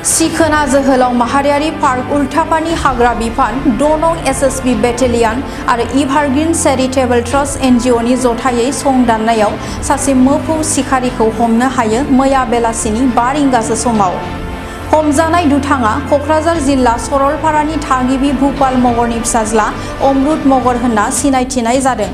सिखोना जोहोलाव माहारियारि पार्क उल्टापानि हाग्रा बिफान 2 नं एसएसबी बेटेलियन आरो इभारग्रीन चेरिटेबल ट्रास्ट एनजिअनि जथायै सं दाननायाव सासे मोफौ सिखारिखौ हमनो हायो मैया बेलासिनि 5 रिंगासो समाव। हमजानाय दुथाङा कक्राझार जिल्ला सरलपारानि थागिबि भुपाल मगरनि फिसाज्ला अमृत मगर होनना सिनायथिनाय जादों।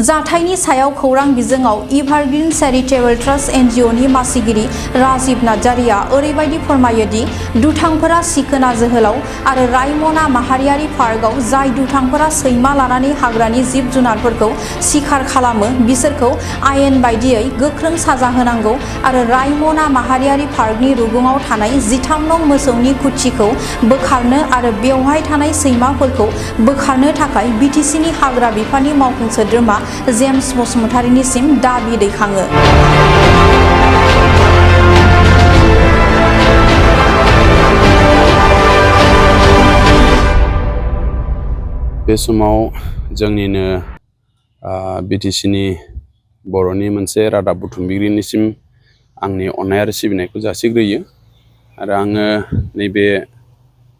जाथायनि सायाव खौरां बिजोङाव इभारग्रीन चेरिटेबल ट्रास्ट एनजिअनि मासिगिरि राजीव नार्जारिया ओरैबायदि फोरमायो दि दुथांफोरा सिखोना जोहोलाव आरो रायमना माहारियारि पार्कआव जाय दुथांफोरा सैमा लानानै हाग्रानि जिब जुनारफोरखौ सिखार खालामो बिसोरखौ आयेन बायदियै गोख्रों साजा होनांगौ आरो रायमना माहारियारि पार्कनि रुगुङाव थानाय 13 नं मोसौनि खुथिखौ बोखारनो आरो बेवहाय थानाय सैमाफोरखौ बोखारनो थाखाय बिटिसिनि हाग्रा बिफाननि मावफुं सोद्रोमा जेम्स बसुमतारीनिसिम दाबि दैखाङो। बे समाव जोंनिनो बिटिसिनि बर'नि मोनसे रादाब बुथुमगिरिनिसिम आंनि अननाय आरो सिबिनायखौ जासिग्रोयो आरो आङो नैबे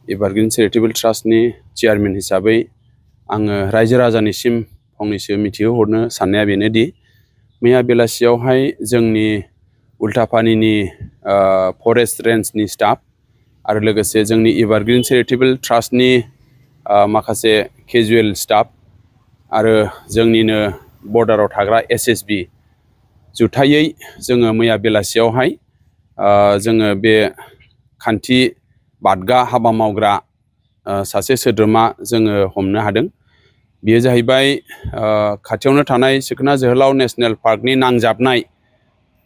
इभारग्रीन चेरिटेबल ट्रास्टनि चेयारमेन हिसाबै आङो रायजो राजानिसिम फंनैसो मिथिहोहरनो साननाया बेनोदि मैया बेलासियावहाय जोंनि उल्टापानिनि फरेस्ट रेन्जनि स्टाफ आरो लोगोसे जोंनि इभारग्रीन चेरिटेबल ट्रास्टनि माखासे केजुवेल स्टाफ आरो जोंनिनो बर्डाराव थाग्रा एसएसबी जुथायै जोङो मैया बेलासियावहाय जोङो बे खान्थि बादगा हाबा मावग्रा सासे सोद्रोमा जोङो हमनो हादों। बेयो जाहैबाय खाथियावनो थानाय सिखोना जोहोलाव नेशनेल पार्कनि नांजाबनाय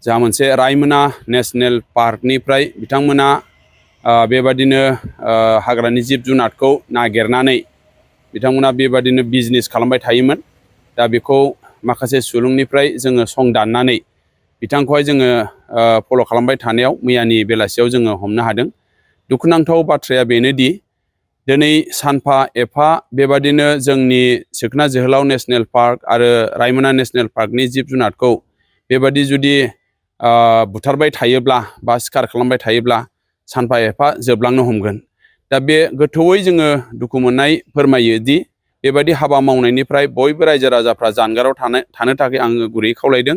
जा मोनसे रायमना नेशनेल पार्कनिफ्राय बिथांमोना बेबादिनो हाग्रानि जिब जुनारखौ नागिरनानै बिथांमोना बेबादिनो बिजनेस खालामबाय थायोमोन। दा बेखौ माखासे सुलुंनिफ्राय जोङो सं दाननानै बिथांखौहाय जोङो फल' खालामबाय थानायाव मैयानि बेलासियाव जोङो हमनो हादों। दुखुनांथाव बाथ्राया बेनोदि दिनै सानफा एफा बेबादिनो जोंनि सिखोना जोहोलाव नेशनेल पार्क आरो रायमना नेशनेल पार्कनि जिब जुनारखौ बेबादि जुदि बुथारबाय थायोब्ला बा सिखार खालामबाय थायोब्ला सानफा एफा जोबलांनो हमगोन। दा बे गोथौयै जोङो दुखु मोननाय फोरमायो दि बेबायदि हाबा मावनायनिफ्राय बयबो रायजो राजाफ्रा जानगाराव थानो थाखाय आङो गुरैयै खावलायदों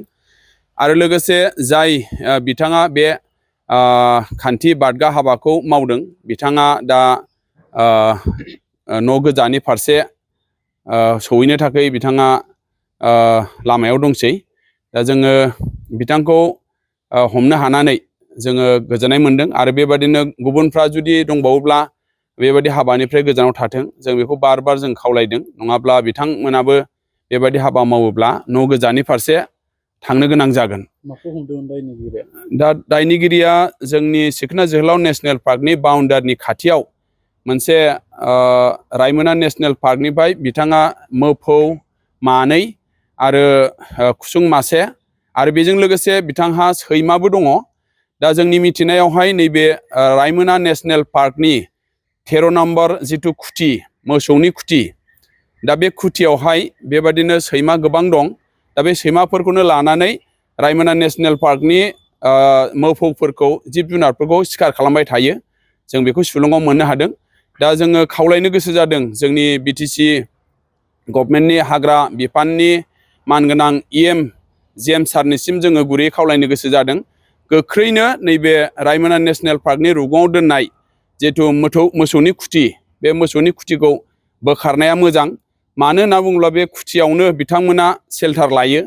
आरो लोगोसे जाय बिथाङा बे खान्थि बादगा हाबाखौ मावदों बिथाङा दा न' गोजाननि फारसे सौहैनो थाखाय बिथाङा लामायाव दंसै। दा जोङो बिथांखौ हमनो हानानै जोङो गोजोननाय मोनदों आरो बेबादिनो गुबुनफ्रा जुदि दंबावोब्ला बेबायदि हाबानिफ्राय गोजानाव थाथों जों बेखौ बार बार जों खावलायदों। नङाब्ला बिथांमोनाबो बेबायदि हाबा मावोब्ला न' गोजाननि फारसे थांनो गोनां जागोन। माखौ हमदोंमोन दायनिगिरिया? दा दायनिगिरिया जोंनि सिखोना जोहोलाव नेशनेल पार्कनि बाउन्डारिनि खाथियाव मोनसे रायमना नेशनेल पार्कनिफ्राय बिथाङा मोफौ मानै आरो खुसुं मासे आरो बेजों लोगोसे बिथांहा सैमाबो दङ। दा जोंनि मिथिनायावहाय नैबे रायमना नेशनेल पार्कनि 13 नम्बर जिथु खुथि मोसौनि खुथि दा बे खुथियावहाय बेबादिनो सैमा गोबां दं। दा बे सैमाफोरखौनो लानानै रायमना नेशनेल पार्कनि मोफौफोरखौ जिब जुनारफोरखौ सिखार खालामबाय थायो। जों बेखौ सुलुङाव मोननो हादों। दा जोङो खावलायनो गोसो जादों जोंनि बिटिसि गभर्नमेन्टनि हाग्रा बिफाननि मानगोनां इएम जेम्स सारनिसिम जोङो गुरैयै खावलायनो गोसो जादों। गोख्रैनो नैबे रायमना नेशनेल पार्कनि रुगुङाव दोननाय जिहेथु मोसौनि खुथि बे मोसौनि खुथिखौ बोखारनाया मोजां। मानो होनना बुङोब्ला बे खुथियावनो बिथांमोना सेल्टार लायो।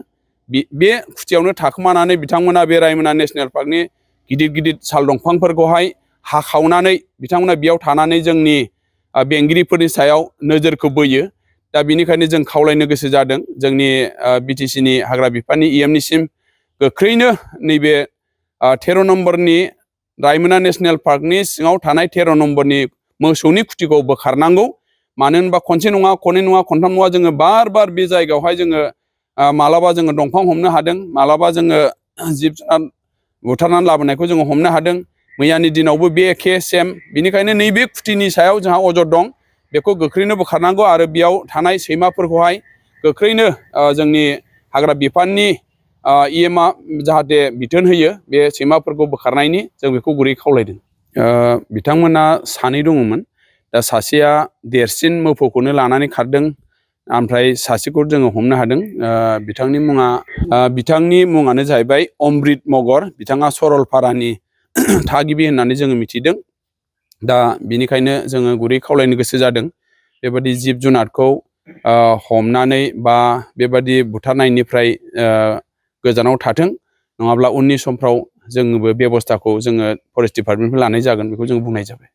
बे खुथियावनो थाखोमानानै बिथांमोना बे रायमना नेशनेल पार्कनि गिदिर गिदिर साल दंफांफोरखौहाय हाखावनानै बिथांमोना बेयाव थानानै जोंनि बेंगिरिफोरनि सायाव नोजोरखौ बोयो। दा बेनिखायनो जों खावलायनो गोसो जादों जोंनि बिटिसिनि हाग्रा बिफाननि इएमनिसिम गोख्रैनो नैबे 13 नम्बरनि रायमना नेशनेल पार्कनि सिङाव थानाय 13 नम्बरनि मोसौनि खुथिखौ बोखारनांगौ। मानो होनबा खनसे नङा खननै नङा खनथाम नङा जोङो बार बार बे जायगायावहाय जोङो मालाबा जोङो दंफां हमनो हादों, मालाबा जोङो जिब जुनार बुथारनानै लाबोनायखौ जोङो हमनो हादों। मैयानि दिनावबो बे एखे सेम। बेनिखायनो नैबे खुथिनि सायाव जोंहा अजद दं। बेखौ गोख्रैनो बोखारनांगौ आरो बेयाव थानाय सैमाफोरखौहाय गोख्रैनो जोंनि हाग्रा बिफाननि इएमआ जाहाथे बिथोन होयो बे सैमाफोरखौ बोखारनायनि जों बेखौ गुरै खावलायदों। बिथांमोना सानै दङमोन दा सासेया देरसिन मोफौखौनो लानानै खारदों ओमफ्राय सासेखौ जोङो हमनो हादों बिथांनि मुङानो जाहैबाय अमृत मगर बिथाङा सरलपारानि थागिबि होननानै जोङो मिथिदों दा बिनिखायनो जोङो गुरै खावलायनो गोसो जादों बेबादि जिब जुनारखौ हमनानै बा बेबादि बुथारनायनिफ्राय गोजानाव थाथों नङाब्ला उननि समफ्राव जोंबो बेबस्थाखौ जोङो फरेस्ट डिपार्टमेन्टनिफ्राय लानाय जागोन बेखौ जों बुंनाय जाबाय।